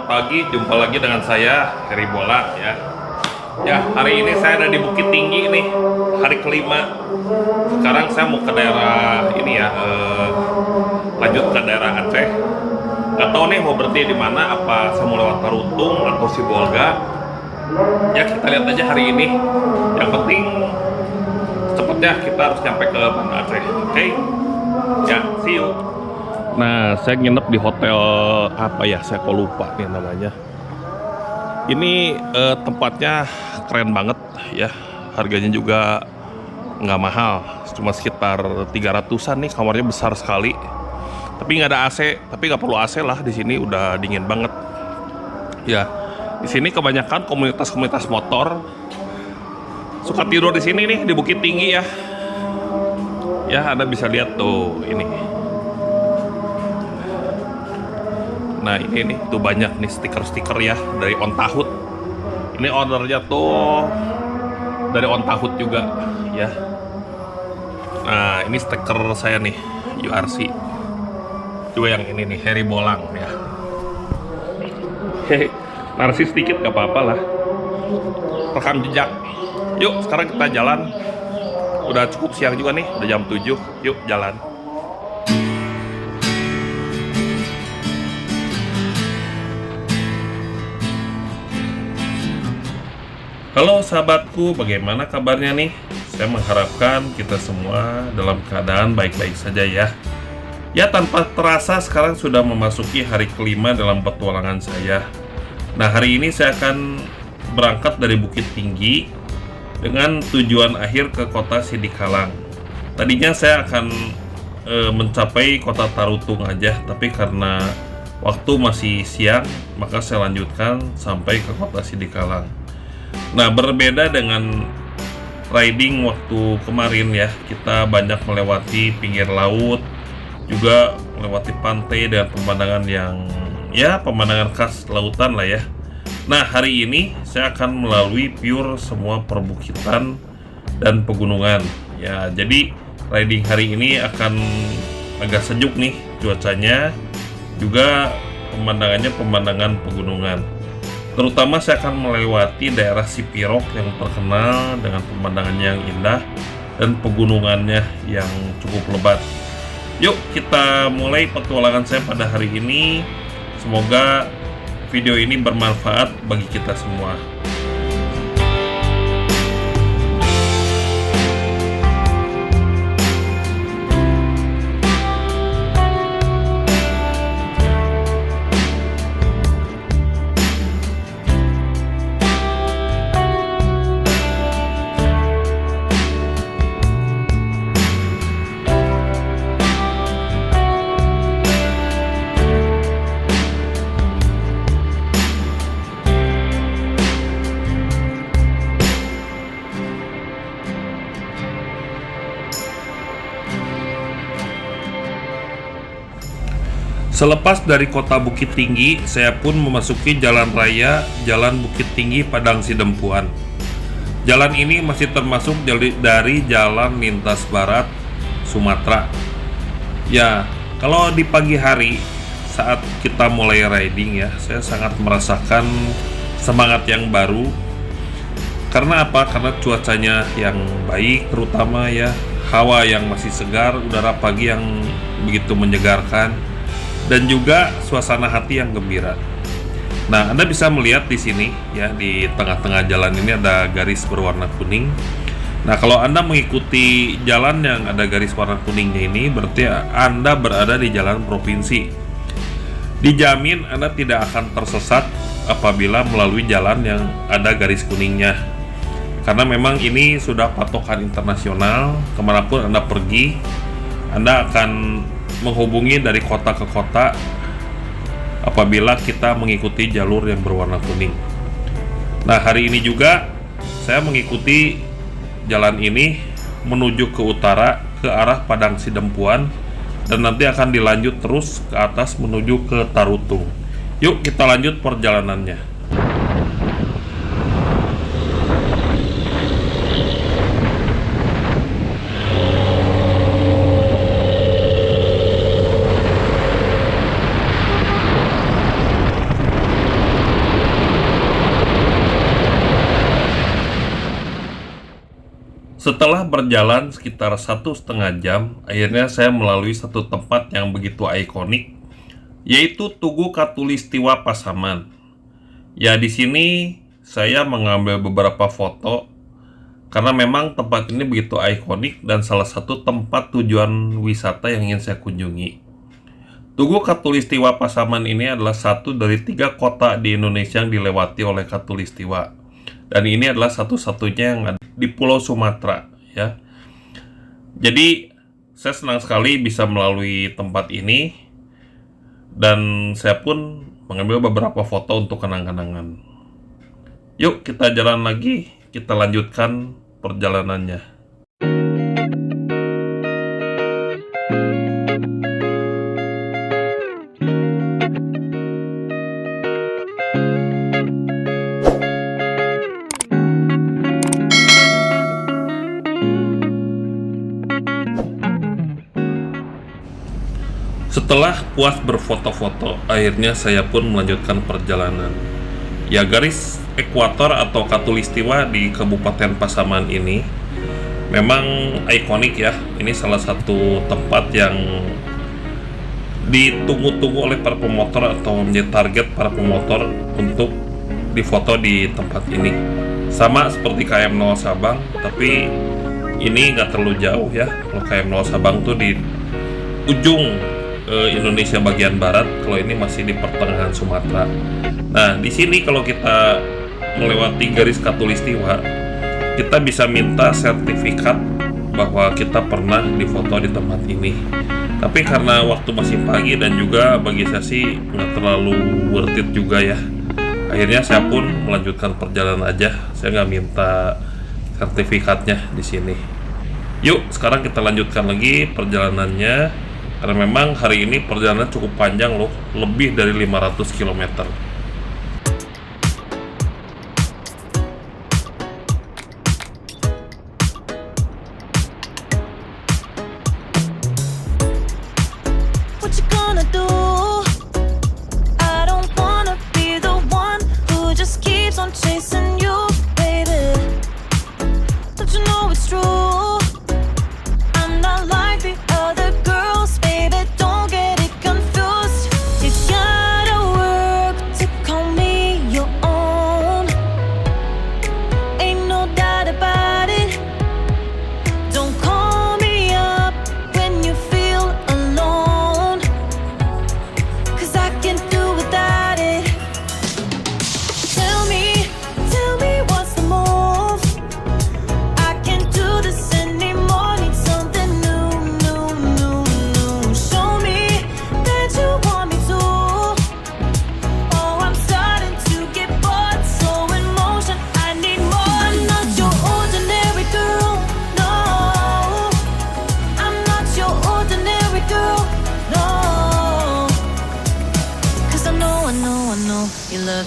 selamat pagi. Jumpa lagi dengan saya, Heri Bola ya. Ya, hari ini saya ada di Bukit Tinggi nih, hari kelima. Sekarang saya mau ke daerah ini ya, lanjut ke daerah Aceh. Gak tahu nih mau berhenti di mana, apa saya mau lewat Tarutung atau Sibolga. Ya kita lihat aja hari ini. Yang penting cepatnya kita harus nyampe ke Banda Aceh. Oke? Ya, see you. Nah, saya nginep di hotel apa ya? Saya kok lupa nih namanya. Ini tempatnya keren banget ya. Harganya juga nggak mahal, cuma sekitar 300-an nih. Kamarnya besar sekali. Tapi nggak ada AC. Tapi nggak perlu AC lah, di sini udah dingin banget. Ya, di sini kebanyakan komunitas-komunitas motor suka tidur di sini nih, di Bukit Tinggi ya. Ya, Anda bisa lihat tuh ini. Nah ini nih, tuh banyak nih stiker-stiker ya dari On Tahut. Ini ordernya tuh dari On Tahut juga ya. Nah ini stiker saya nih, URC. Juga yang ini nih, Heri Bolang ya. Hehe, narsis sedikit gak apa-apa lah. Rekam jejak. Yuk sekarang kita jalan. Udah cukup siang juga nih, udah jam 7. Yuk jalan. Halo sahabatku, bagaimana kabarnya nih? Saya mengharapkan kita semua dalam keadaan baik-baik saja ya. Ya, tanpa terasa sekarang sudah memasuki hari kelima dalam petualangan saya. Nah, hari ini saya akan berangkat dari Bukit Tinggi dengan tujuan akhir ke kota Sidikalang. Tadinya saya akan mencapai kota Tarutung aja, tapi karena waktu masih siang, maka saya lanjutkan sampai ke kota Sidikalang. Nah, berbeda dengan riding waktu kemarin ya, kita banyak melewati pinggir laut, juga melewati pantai dan pemandangan yang ya pemandangan khas lautan lah ya. Nah, hari ini saya akan melalui pure semua perbukitan dan pegunungan ya. Jadi riding hari ini akan agak sejuk nih cuacanya, juga pemandangannya pemandangan pegunungan. Terutama saya akan melewati daerah Sipirok yang terkenal dengan pemandangan yang indah dan pegunungannya yang cukup lebat. Yuk kita mulai petualangan saya pada hari ini. Semoga video ini bermanfaat bagi kita semua. Selepas dari kota Bukit Tinggi, saya pun memasuki jalan raya Jalan Bukit Tinggi Padang Sidempuan. Jalan ini masih termasuk dari jalan lintas barat Sumatera. Ya, kalau di pagi hari saat kita mulai riding ya, saya sangat merasakan semangat yang baru. Karena apa? Karena cuacanya yang baik, terutama ya, hawa yang masih segar, udara pagi yang begitu menyegarkan, dan juga suasana hati yang gembira. Nah, Anda bisa melihat di sini ya, di tengah-tengah jalan ini ada garis berwarna kuning. Nah, kalau Anda mengikuti jalan yang ada garis warna kuningnya ini, berarti Anda berada di jalan provinsi. Dijamin Anda tidak akan tersesat apabila melalui jalan yang ada garis kuningnya. Karena memang ini sudah patokan internasional, kemanapun Anda pergi, Anda akan menghubungi dari kota ke kota apabila kita mengikuti jalur yang berwarna kuning. Nah, hari ini juga saya mengikuti jalan ini menuju ke utara ke arah Padang Sidempuan, dan nanti akan dilanjut terus ke atas menuju ke Tarutung. Yuk kita lanjut perjalanannya. Setelah berjalan sekitar 1,5 jam, akhirnya saya melalui satu tempat yang begitu ikonik, yaitu Tugu Khatulistiwa Pasaman. Ya, di sini saya mengambil beberapa foto karena memang tempat ini begitu ikonik dan salah satu tempat tujuan wisata yang ingin saya kunjungi. Tugu Khatulistiwa Pasaman ini adalah satu dari 3 kota di Indonesia yang dilewati oleh Khatulistiwa, dan ini adalah satu-satunya yang ada di Pulau Sumatera, ya. Jadi saya senang sekali bisa melalui tempat ini, dan saya pun mengambil beberapa foto untuk kenang-kenangan. Yuk kita jalan lagi, kita lanjutkan perjalanannya. Setelah puas berfoto-foto, akhirnya saya pun melanjutkan perjalanan. Ya, garis ekuator atau Khatulistiwa di Kabupaten Pasaman ini memang ikonik ya. Ini salah satu tempat yang ditunggu-tunggu oleh para pemotor atau menjadi target para pemotor untuk difoto di tempat ini. Sama seperti KM 0 Sabang, tapi ini nggak terlalu jauh ya. Kalau KM 0 Sabang tuh di ujung Indonesia bagian barat, kalau ini masih di pertengahan Sumatera. Nah, di sini kalau kita melewati garis Khatulistiwa, kita bisa minta sertifikat bahwa kita pernah difoto di tempat ini. Tapi karena waktu masih pagi dan juga bagi saya sih nggak terlalu worth it juga ya, akhirnya saya pun melanjutkan perjalanan aja. Saya nggak minta sertifikatnya di sini. Yuk, sekarang kita lanjutkan lagi perjalanannya. Karena memang hari ini perjalanan cukup panjang loh, lebih dari 500 km.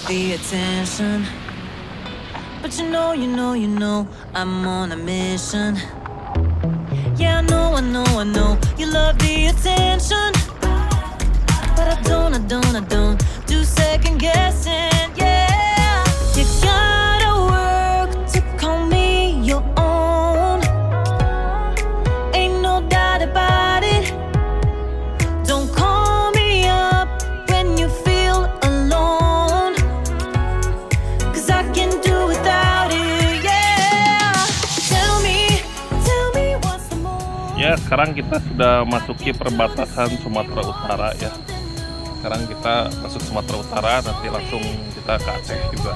The attention, but you know I'm on a mission. Yeah, I know you love the attention, but I don't do second guessing. Yeah, you gotta work to call me your own. Ain't no doubt about it. Don't call me up when you feel alone, 'cause I can do without it. Yeah, tell me what's the more. Ya, sekarang kita sudah masuki perbatasan Sumatera Utara ya. Sekarang kita masuk Sumatera Utara, nanti langsung kita ke Aceh juga.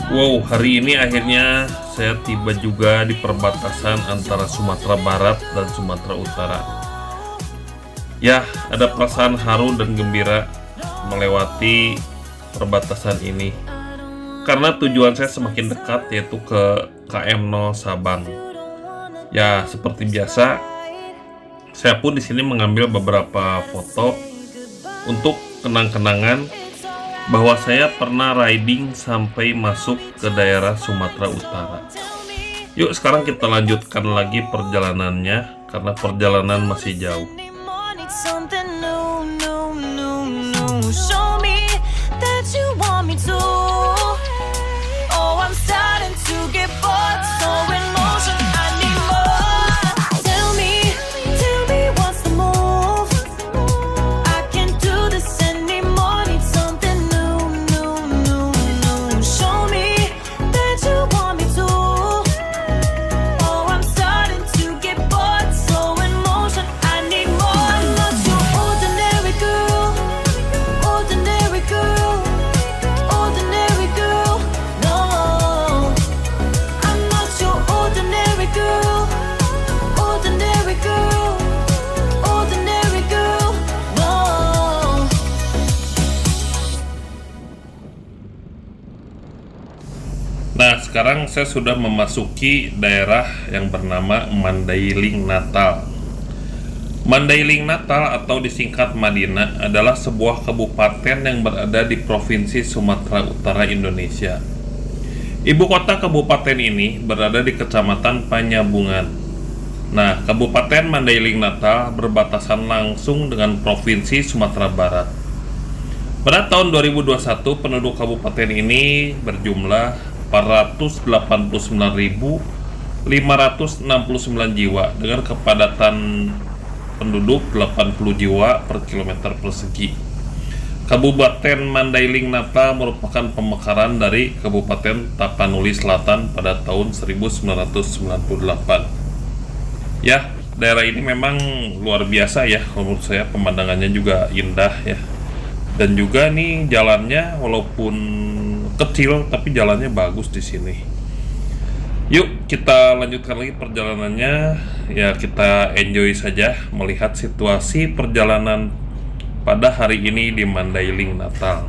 Wow, hari ini akhirnya saya tiba juga di perbatasan antara Sumatera Barat dan Sumatera Utara. Ya, ada perasaan haru dan gembira melewati perbatasan ini. Karena tujuan saya semakin dekat, yaitu ke KM 0 Sabang. Ya, seperti biasa, saya pun di sini mengambil beberapa foto untuk kenang-kenangan bahwa saya pernah riding sampai masuk ke daerah Sumatera Utara. Yuk, sekarang kita lanjutkan lagi perjalanannya karena perjalanan masih jauh. Show me that you want me to. Oh, I'm starting to get bored. Nah, sekarang saya sudah memasuki daerah yang bernama Mandailing Natal. Mandailing Natal atau disingkat Madinah adalah sebuah kabupaten yang berada di Provinsi Sumatera Utara, Indonesia. Ibu kota kabupaten ini berada di Kecamatan Panyabungan. Nah, Kabupaten Mandailing Natal berbatasan langsung dengan Provinsi Sumatera Barat. Pada tahun 2021, penduduk kabupaten ini berjumlah 489.569 jiwa dengan kepadatan penduduk 80 jiwa per kilometer persegi. Kabupaten Mandailing Natal merupakan pemekaran dari Kabupaten Tapanuli Selatan pada tahun 1998. Ya, daerah ini memang luar biasa ya, menurut saya pemandangannya juga indah ya. Dan juga nih jalannya walaupun kecil tapi jalannya bagus di sini. Yuk kita lanjutkan lagi perjalanannya. Ya, kita enjoy saja melihat situasi perjalanan pada hari ini di Mandailing Natal.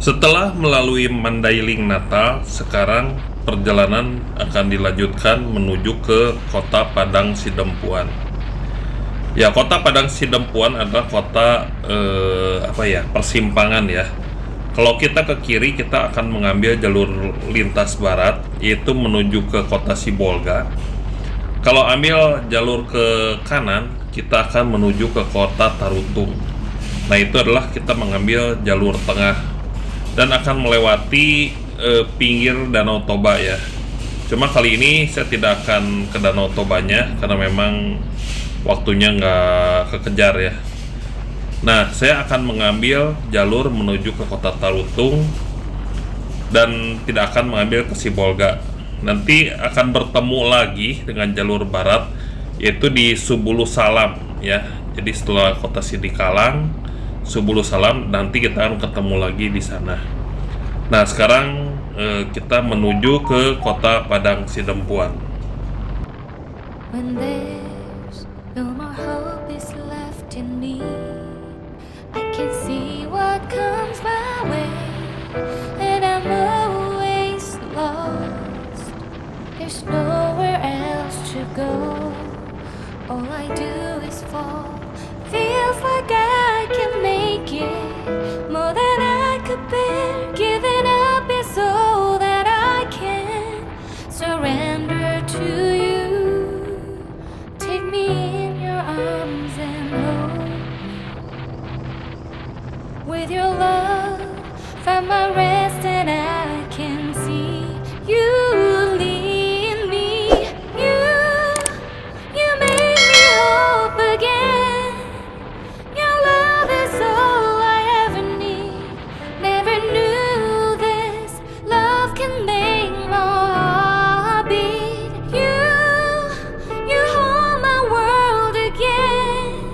Setelah melalui Mandailing Natal, sekarang perjalanan akan dilanjutkan menuju ke Kota Padang Sidempuan. Ya, Kota Padang Sidempuan adalah kota persimpangan ya. Kalau kita ke kiri, kita akan mengambil jalur lintas barat, yaitu menuju ke Kota Sibolga. Kalau ambil jalur ke kanan, kita akan menuju ke Kota Tarutung. Nah, itu adalah kita mengambil jalur tengah dan akan melewati pinggir Danau Toba ya. Cuma kali ini saya tidak akan ke Danau Tobanya karena memang waktunya nggak kekejar ya. Nah, saya akan mengambil jalur menuju ke Kota Tarutung dan tidak akan mengambil ke Sibolga. Nanti akan bertemu lagi dengan jalur barat, yaitu di Subulu Salam ya. Jadi setelah Kota Sidikalang, Subulu Salam, nanti kita akan ketemu lagi di sana. Nah, sekarang kita menuju ke Kota Padang Sidempuan. When there's no more hope is left in me, I can see what comes my way, and I'm always lost. There's nowhere else to go. All I do is fall. Feels like I can make it more than I could bear. Giving up is all that I can surrender to you. Take me in your arms and hold me. With your love, find my rest and I can see you lead me. You make me hope again. Your love is all I ever need. Never knew this love can make my heart beat. You hold my world again.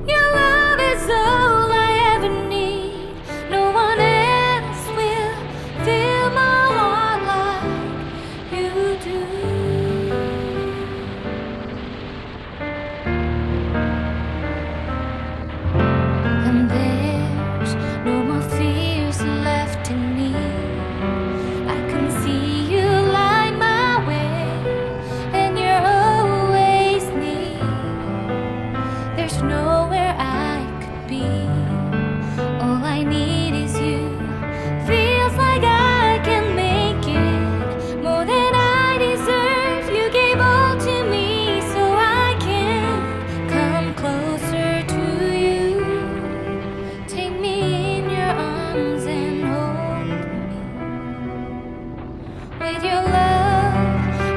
Your love is all I ever need. No one else will fill my heart like you do. And there's no more fears left in me. I can see you light my way, and you're always near. There's nowhere I could be. All I need is you. Feels like I can make it more than I deserve. You gave all to me so I can come closer to you. Take me in your arms and hold me. With your love,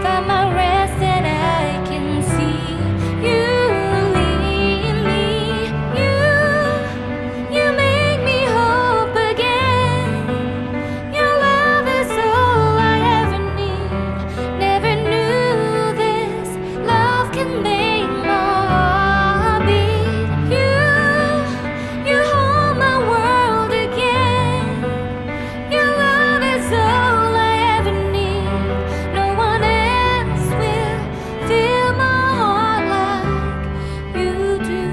find my rest and I can see you lead me. You make me hope again. Your love is all I ever need. Never knew this love can make my heart beat. You hold my world again. Your love is all I ever need. No one else will fill my heart like you do.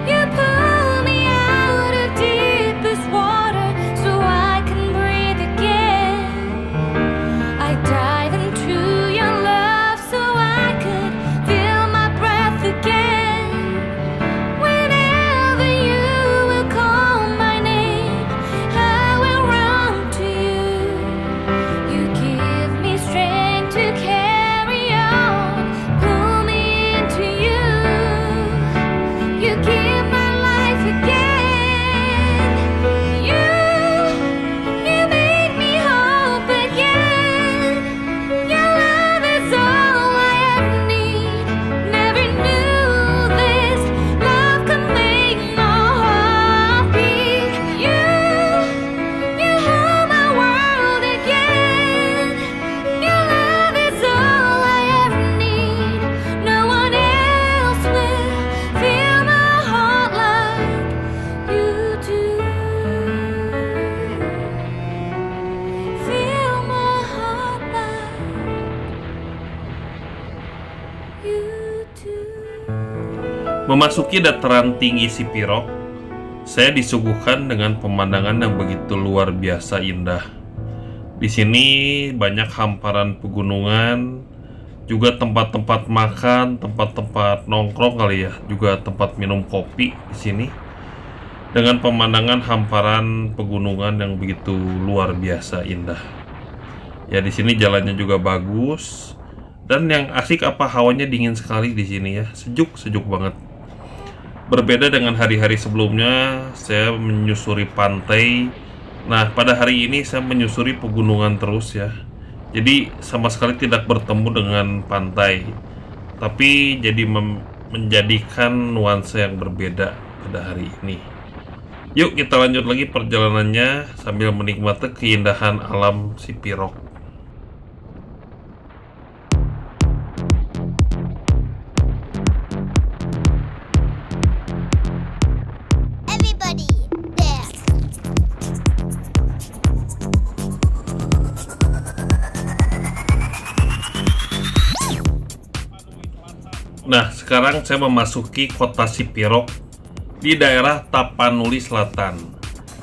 You pull me out of deepest water so I can breathe again. I dive into your love so I could feel my breath again. Whenever you will call my name, I will run to you. You give me strength to carry on. Pull me into you. You give my life again. You make me hope again. Your love is all I ever need. Never knew this love could make my heart beat. You hold my world again. Your love is all I ever need. No one else will fill my heart like you do. Fill my heart like you do. Memasuki dataran tinggi Sipirok, saya disuguhkan dengan pemandangan yang begitu luar biasa indah. Di sini banyak hamparan pegunungan, juga tempat-tempat makan, tempat-tempat nongkrong kali ya, juga tempat minum kopi di sini. Dengan pemandangan hamparan pegunungan yang begitu luar biasa indah. Ya di sini jalannya juga bagus, dan yang asik apa hawanya dingin sekali di sini ya, sejuk banget. Berbeda dengan hari-hari sebelumnya, saya menyusuri pantai. Nah, pada hari ini saya menyusuri pegunungan terus ya. Jadi sama sekali tidak bertemu dengan pantai, tapi jadi menjadikan nuansa yang berbeda pada hari ini. Yuk kita lanjut lagi perjalanannya sambil menikmati keindahan alam Sipirok. Everybody dance. Nah, sekarang saya memasuki kota Sipirok di daerah Tapanuli Selatan.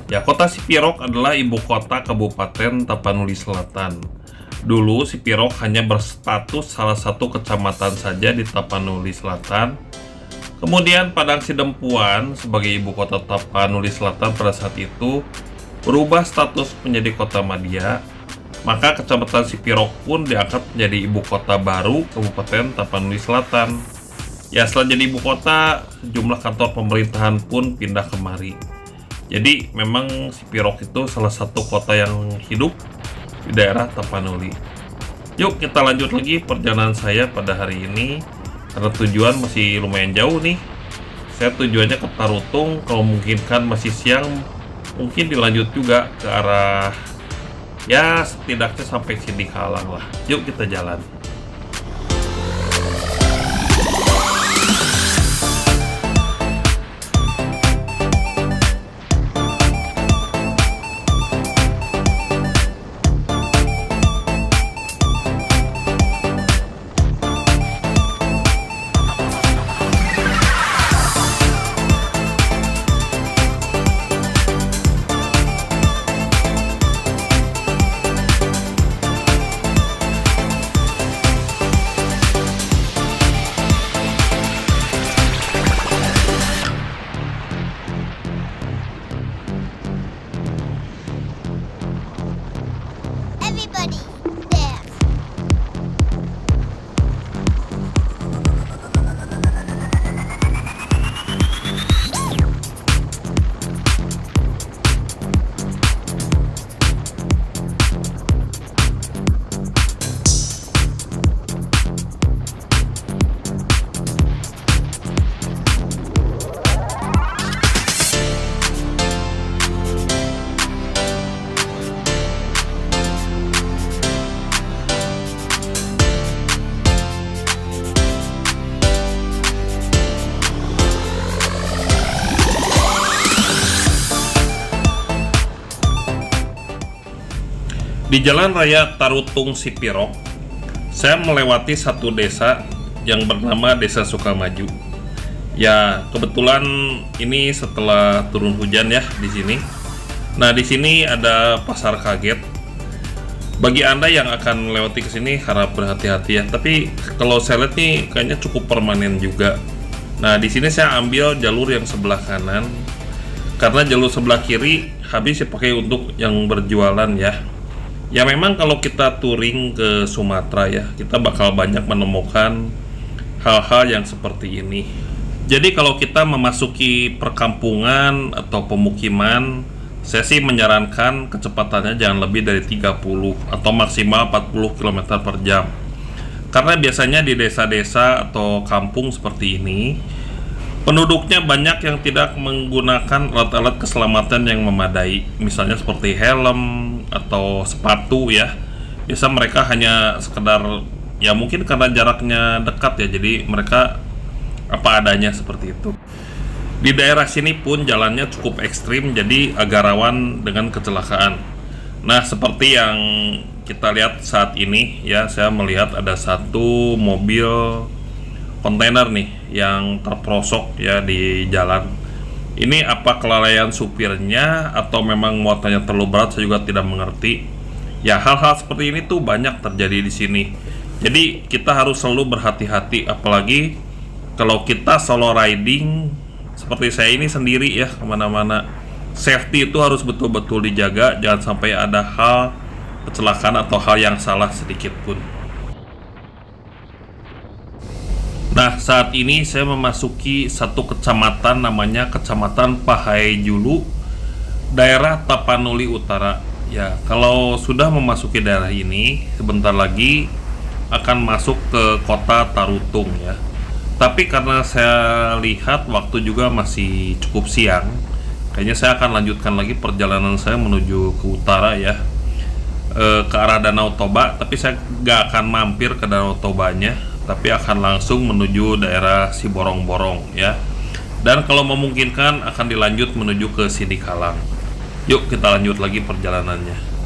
Ya, kota Sipirok adalah ibu kota Kabupaten Tapanuli Selatan. Dulu Sipirok hanya berstatus salah satu kecamatan saja di Tapanuli Selatan. Kemudian Padang Sidempuan sebagai ibu kota Tapanuli Selatan pada saat itu berubah status menjadi kota madya. Maka kecamatan Sipirok pun diangkat menjadi ibu kota baru Kabupaten Tapanuli Selatan. Ya, setelah jadi ibu kota, jumlah kantor pemerintahan pun pindah kemari. Jadi memang Sipirok itu salah satu kota yang hidup di daerah Tapanuli. Yuk kita lanjut lagi perjalanan saya pada hari ini, karena tujuan masih lumayan jauh nih. Saya tujuannya ke Tarutung, kalau mungkin kan masih siang, mungkin dilanjut juga ke arah, ya setidaknya sampai Sidikalang lah. Yuk kita jalan. Everybody dance. Di Jalan Raya Tarutung Sipirok, saya melewati satu desa yang bernama Desa Sukamaju. Ya, kebetulan ini setelah turun hujan ya di sini. Nah, di sini ada pasar kaget. Bagi Anda yang akan melewati ke sini harap berhati-hati ya. Tapi kalau saya lihat nih kayaknya cukup permanen juga. Nah, di sini saya ambil jalur yang sebelah kanan karena jalur sebelah kiri habis dipakai untuk yang berjualan ya. Ya memang kalau kita touring ke Sumatera ya, kita bakal banyak menemukan hal-hal yang seperti ini. Jadi kalau kita memasuki perkampungan atau pemukiman, saya sih menyarankan kecepatannya jangan lebih dari 30 atau maksimal 40 km per jam. Karena biasanya di desa-desa atau kampung seperti ini, penduduknya banyak yang tidak menggunakan alat-alat keselamatan yang memadai, misalnya seperti helm atau sepatu ya. Biasa mereka hanya sekedar, ya mungkin karena jaraknya dekat ya, jadi mereka apa adanya seperti itu. Di daerah sini pun jalannya cukup ekstrim, jadi agak rawan dengan kecelakaan. Nah, seperti yang kita lihat saat ini ya, saya melihat ada satu mobil kontainer nih yang terperosok ya di jalan. Ini apa kelalaian supirnya atau memang muatannya terlalu berat, saya juga tidak mengerti. Ya, hal-hal seperti ini tuh banyak terjadi di sini. Jadi kita harus selalu berhati-hati, apalagi kalau kita solo riding seperti saya ini sendiri ya kemana-mana. Safety itu harus betul-betul dijaga, jangan sampai ada hal kecelakaan atau hal yang salah sedikit pun. Nah, saat ini saya memasuki satu kecamatan namanya Kecamatan Pahai Julu, daerah Tapanuli Utara. Ya, kalau sudah memasuki daerah ini, sebentar lagi akan masuk ke kota Tarutung ya. Tapi karena saya lihat waktu juga masih cukup siang, kayaknya saya akan lanjutkan lagi perjalanan saya menuju ke utara ya, ke arah Danau Toba. Tapi saya nggak akan mampir ke Danau Tobanya, tapi akan langsung menuju daerah Siborong-Borong ya. Dan kalau memungkinkan akan dilanjut menuju ke Sidikalang. Yuk kita lanjut lagi perjalanannya.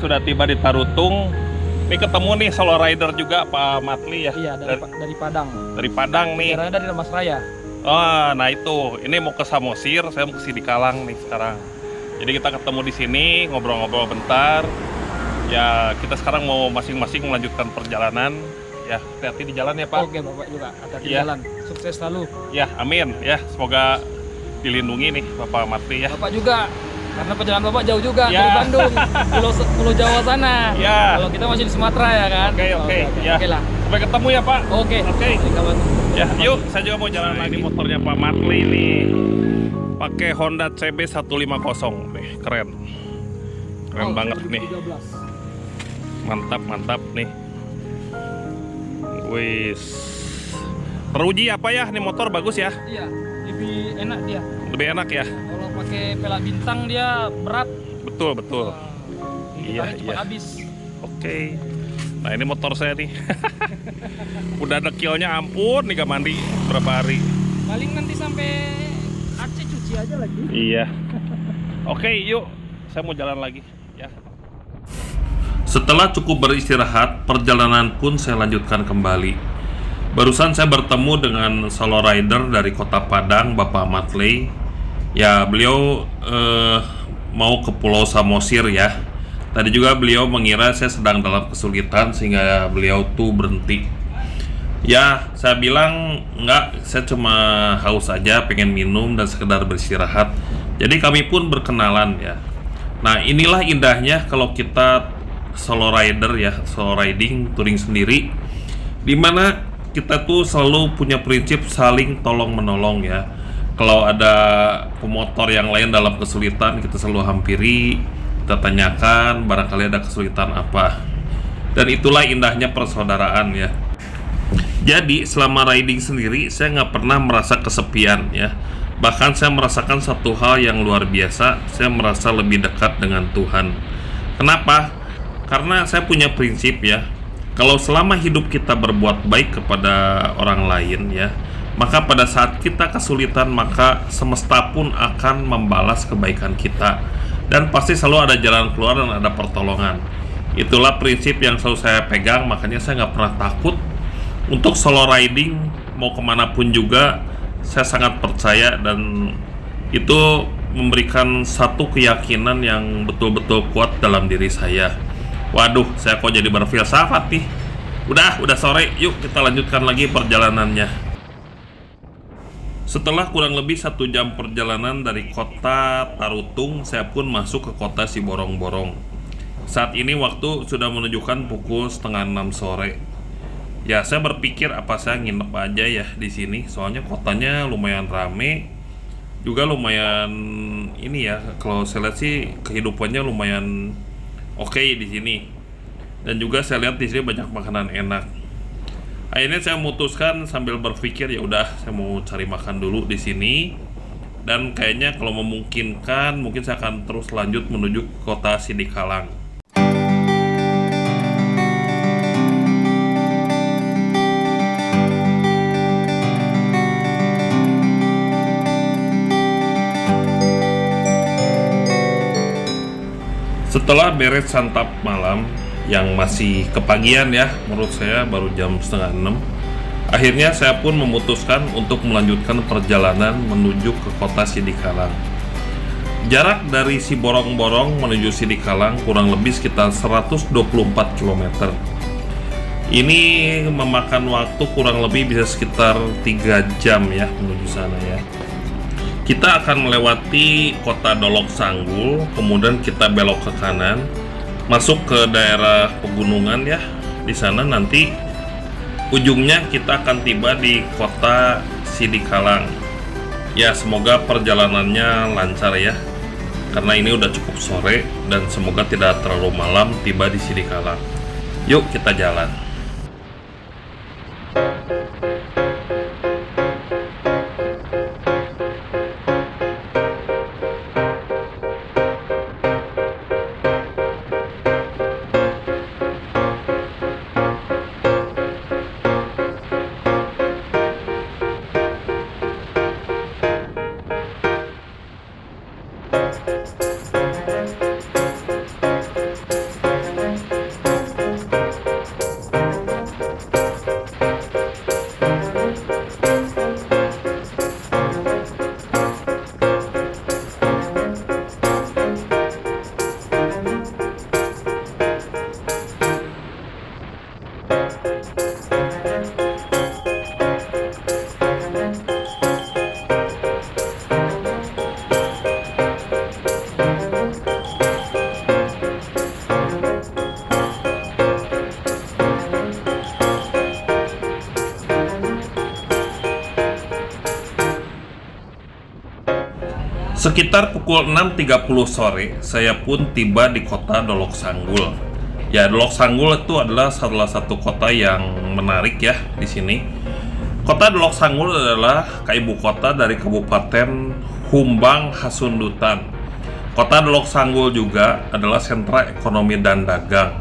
sudah tiba di Tarutung. Ini ketemu nih solo rider juga Pak Matli ya. Iya, dari Padang. Dari Padang nih. Daerahnya dari Mas Raya. Oh, nah itu. Ini mau ke Samosir, saya mau ke Sidikalang nih sekarang. Jadi kita ketemu di sini, ngobrol-ngobrol bentar. Ya, kita sekarang mau masing-masing melanjutkan perjalanan. Ya, hati-hati di jalan ya, Pak. Oke, Bapak juga. Hati-hati di Iya. jalan. Sukses selalu. Ya, amin. Ya, semoga dilindungi nih Bapak Matli ya. Bapak juga. Karena perjalanan Bapak jauh juga Ya. dari Bandung, Pulau Jawa sana. Ya. Kalau kita masih di Sumatera ya kan. Oke. Ya. Oke lah. Sampai ketemu ya, Pak. Oke. Oke. Kawan. Ya, yuk, saya juga mau jalan lagi motornya Pak Matli nih. Pakai Honda CB 150 nih, keren. Keren banget nih. 2013. Mantap nih. Wis. Teruji apa ya? Nih motor bagus ya? Iya, lebih enak dia. Lebih enak ya? Kalau pakai pelak bintang dia berat. Betul. Iya. Ditarik cepat habis. Oke. Nah, ini motor saya nih. Udah dekilnya ampun nih gak mandi berapa hari. Paling nanti sampai Aceh cuci aja lagi. Iya. Oke, yuk. Saya mau jalan lagi ya. Setelah cukup beristirahat, perjalanan pun saya lanjutkan kembali. Barusan saya bertemu dengan solo rider dari kota Padang, Bapak Matley. Ya, beliau mau ke Pulau Samosir ya. Tadi juga beliau mengira saya sedang dalam kesulitan sehingga beliau tuh berhenti. Ya, saya bilang enggak, saya cuma haus aja, pengen minum dan sekedar beristirahat. Jadi kami pun berkenalan ya. Nah, inilah indahnya kalau kita solo rider ya, solo riding, touring sendiri, dimana kita tuh selalu punya prinsip saling tolong menolong ya. Kalau ada pemotor yang lain dalam kesulitan, kita selalu hampiri, kita tanyakan barangkali ada kesulitan apa. Dan itulah indahnya persaudaraan ya. Jadi selama riding sendiri saya nggak pernah merasa kesepian ya. Bahkan saya merasakan satu hal yang luar biasa. Saya merasa lebih dekat dengan Tuhan. Kenapa? Karena saya punya prinsip ya. Kalau selama hidup kita berbuat baik kepada orang lain ya, maka pada saat kita kesulitan maka semesta pun akan membalas kebaikan kita. Dan pasti selalu ada jalan keluar dan ada pertolongan. Itulah prinsip yang selalu saya pegang. Makanya saya nggak pernah takut untuk solo riding, mau kemanapun juga saya sangat percaya, dan itu memberikan satu keyakinan yang betul-betul kuat dalam diri saya. Waduh, saya kok jadi berfilsafat nih. Udah sore, yuk kita lanjutkan lagi perjalanannya. Setelah kurang lebih 1 jam perjalanan dari kota Tarutung, saya pun masuk ke kota Siborong-Borong. Saat ini waktu sudah menunjukkan pukul 5:30 sore. Ya, saya berpikir apa saya nginep aja ya di sini. Soalnya kotanya lumayan rame, juga lumayan ini ya. Kalau saya lihat sih kehidupannya lumayan oke di sini. Dan juga saya lihat di sini banyak makanan enak. Akhirnya saya memutuskan sambil berpikir ya udah saya mau cari makan dulu di sini. Dan kayaknya kalau memungkinkan mungkin saya akan terus lanjut menuju kota Sidikalang. Setelah beres santap malam yang masih kepagian ya, menurut saya baru jam 5:30, akhirnya saya pun memutuskan untuk melanjutkan perjalanan menuju ke kota Sidikalang. Jarak dari Siborong-Borong menuju Sidikalang kurang lebih sekitar 124 km. Ini memakan waktu kurang lebih bisa sekitar 3 jam ya menuju sana ya. Kita akan melewati kota Dolok Sanggul, kemudian kita belok ke kanan, masuk ke daerah pegunungan ya. Di sana nanti ujungnya kita akan tiba di kota Sidikalang. Ya, semoga perjalanannya lancar ya. Karena ini udah cukup sore dan semoga tidak terlalu malam tiba di Sidikalang. Yuk kita jalan. Sekitar pukul 6.30 sore, saya pun tiba di kota Dolok Sanggul. Ya, Dolok Sanggul itu adalah salah satu kota yang menarik ya di sini. Kota Dolok Sanggul adalah ibu kota dari Kabupaten Humbang Hasundutan. Kota Dolok Sanggul juga adalah sentra ekonomi dan dagang.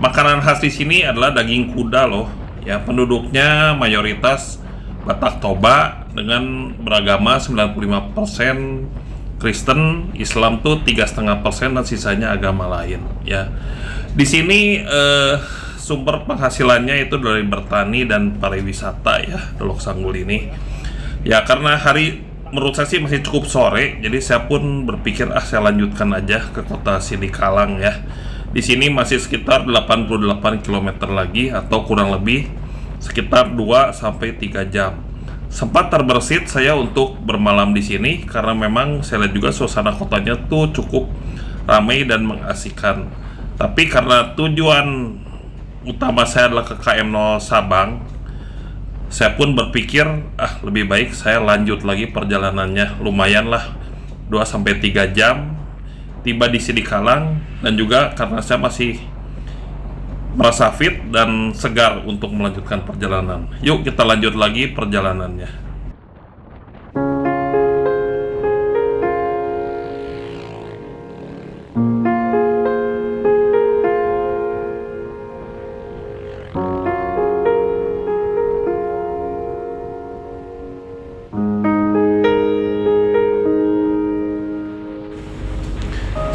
Makanan khas di sini adalah daging kuda loh. Ya, penduduknya mayoritas Batak Toba dengan beragama 95% Kristen, Islam tuh 3,5% dan sisanya agama lain. Ya, di sini sumber penghasilannya itu dari bertani dan pariwisata ya, Dolok Sanggul ini. Ya, karena menurut saya sih masih cukup sore, jadi saya pun berpikir saya lanjutkan aja ke kota Sidikalang ya. Di sini masih sekitar 88 km lagi atau kurang lebih sekitar 2-3 jam. Sempat terbersit saya untuk bermalam di sini karena memang saya lihat juga suasana kotanya tuh cukup ramai dan mengasihkan. Tapi karena tujuan utama saya adalah ke KM0 Sabang, saya pun berpikir lebih baik saya lanjut lagi perjalanannya. Lumayan lah 2-3 jam tiba di Sidikalang, dan juga karena saya masih merasa fit dan segar untuk melanjutkan perjalanan. Yuk kita lanjut lagi perjalanannya.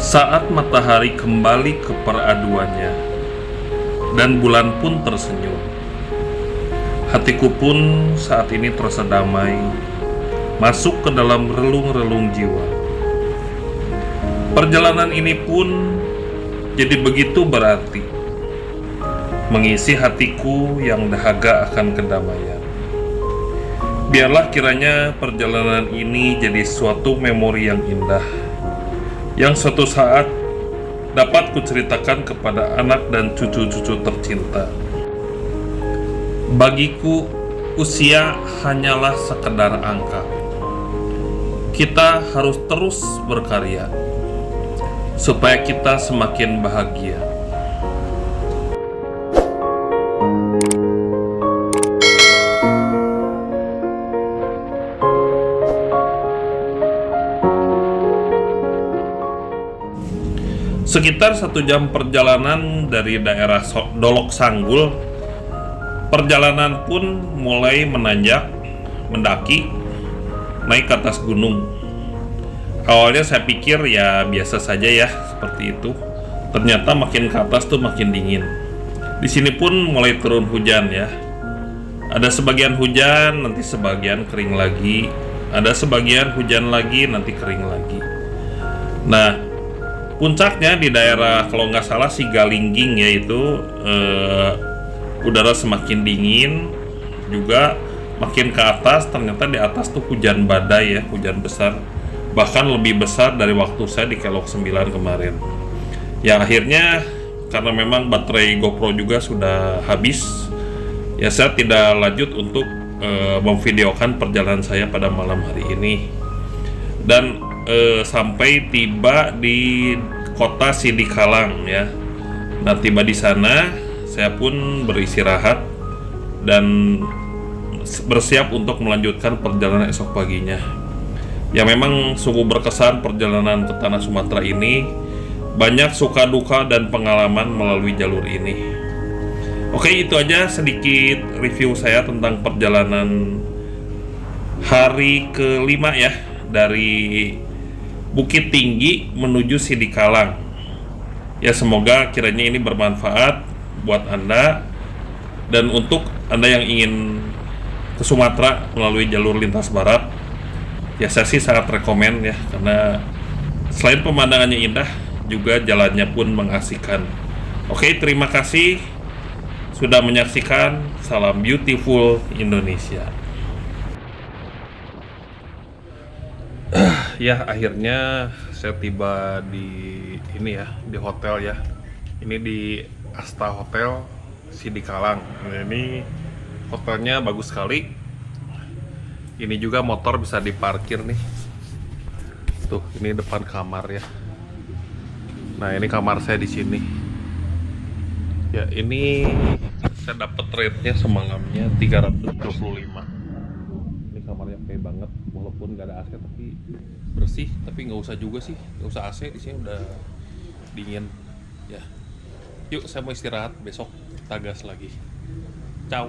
Saat matahari kembali ke peraduannya dan bulan pun tersenyum, hatiku pun saat ini terasa damai, masuk ke dalam relung-relung jiwa. Perjalanan ini pun jadi begitu berarti, mengisi hatiku yang dahaga akan kedamaian. Biarlah kiranya perjalanan ini jadi suatu memori yang indah, yang suatu saat dapat kuceritakan kepada anak dan cucu-cucu tercinta. Bagiku, usia hanyalah sekedar angka. Kita harus terus berkarya supaya kita semakin bahagia. Sekitar 1 jam perjalanan dari daerah Dolok Sanggul, perjalanan pun mulai menanjak, mendaki, naik ke atas gunung. Awalnya saya pikir ya biasa saja ya, seperti itu. Ternyata makin ke atas tuh makin dingin. Di sini pun mulai turun hujan ya. Ada sebagian hujan, nanti sebagian kering lagi. Ada sebagian hujan lagi, nanti kering lagi. Nah, puncaknya di daerah kalau nggak salah Sigalingging, yaitu udara semakin dingin, juga makin ke atas ternyata di atas tuh hujan badai ya, hujan besar, bahkan lebih besar dari waktu saya di Kelok 9 kemarin. Ya akhirnya karena memang baterai GoPro juga sudah habis, ya saya tidak lanjut untuk memvideokan perjalanan saya pada malam hari ini. Dan sampai tiba di kota Sidikalang ya. Nah, tiba di sana saya pun beristirahat dan bersiap untuk melanjutkan perjalanan esok paginya. Ya memang sungguh berkesan perjalanan ke tanah Sumatera ini. Banyak suka duka dan pengalaman melalui jalur ini. Oke, itu aja sedikit review saya tentang perjalanan hari kelima ya, dari Bukit Tinggi menuju Sidikalang. Ya semoga kiranya ini bermanfaat buat Anda, dan untuk Anda yang ingin ke Sumatera melalui jalur lintas barat, ya saya sih sangat rekomen ya, karena selain pemandangannya indah, juga jalannya pun mengasihkan. Oke, terima kasih sudah menyaksikan. Salam beautiful Indonesia. Ya akhirnya saya tiba di ini ya, di hotel ya. Ini di Asta Hotel Sidikalang. Ini hotelnya bagus sekali. Ini juga motor bisa diparkir nih. Tuh, ini depan kamar ya. Nah, ini kamar saya di sini. Ya, ini saya dapat rate-nya semalamnya 325. Ini kamarnya oke banget, walaupun gak ada AC tapi bersih. Tapi nggak usah juga sih, nggak usah AC, di sini udah dingin. Ya, yuk saya mau istirahat, besok kita gas lagi. Ciao.